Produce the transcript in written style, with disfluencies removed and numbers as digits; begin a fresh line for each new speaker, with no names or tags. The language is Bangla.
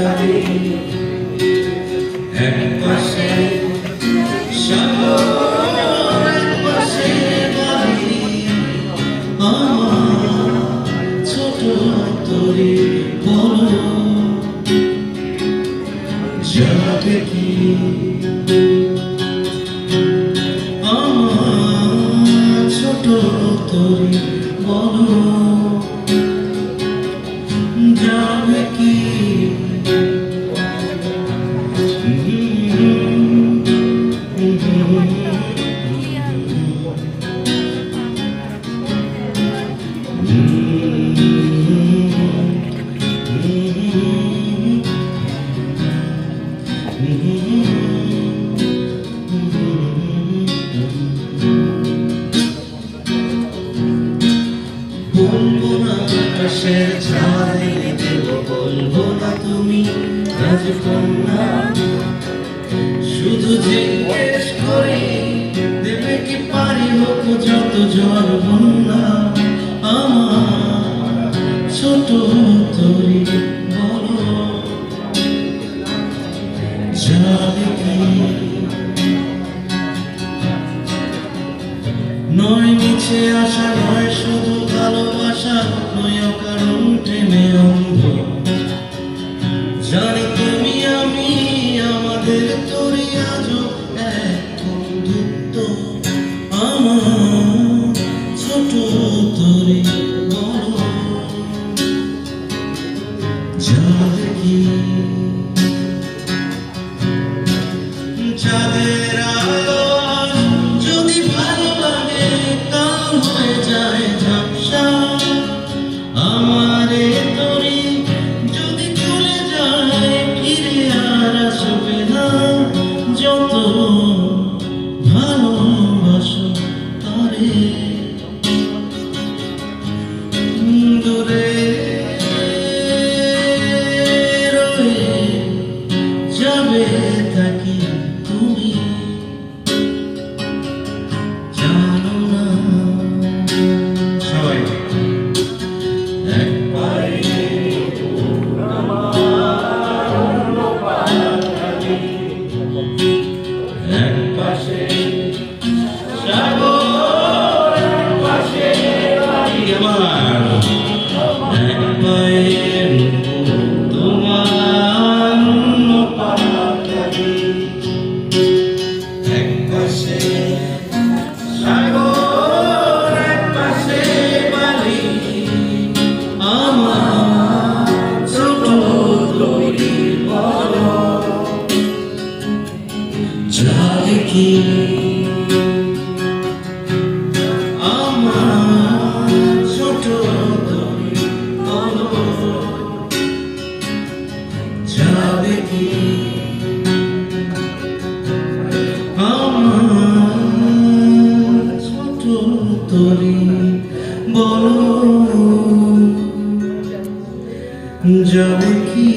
পাতারি এক পাশে সাগর এক পাশে বালি আমার ছোট তরি বলো যাবে কি আমার ছোট তরি বলো যাবে কি বলবো না আকাশের ছাদে দেব বলবো না তুমি রাজকন্যা শুধু জিজ্ঞেস করি দেবে কি পারি হোক যত জল বন্যা আমার ছোট তরি বলো যাবে কি নয় নিচে আসা নয় শুধু ভালোবাসা নয় অকারণ প্রেমে অন্ধ জানি তুমি আমি আমাদের তরি আজও এক বন্ধুত্ব আমার ছোট তরি বলো যাবে কি চাঁদের আলো যদি ভালো লাগে কাল হয়ে যায় ঝাপসা আমারে তরি যদি চলে যায় ফিরে আর আসবে না যত ভালোবাসো তারে দূরে রয়ে যাবে থাকি তুমি জানো না সবাই এক পায়ে এক পাশে সাগর এক পাশে বাড়ি আমার এক পায়ে তোমার পাতারি এক পাশে সাগর এক পাশে বালি আমার ছোট তরি বলো যাবে কি আমার ছোট তরি বলো যাবে কি আমার ছোট তরি বলো যাবে কি।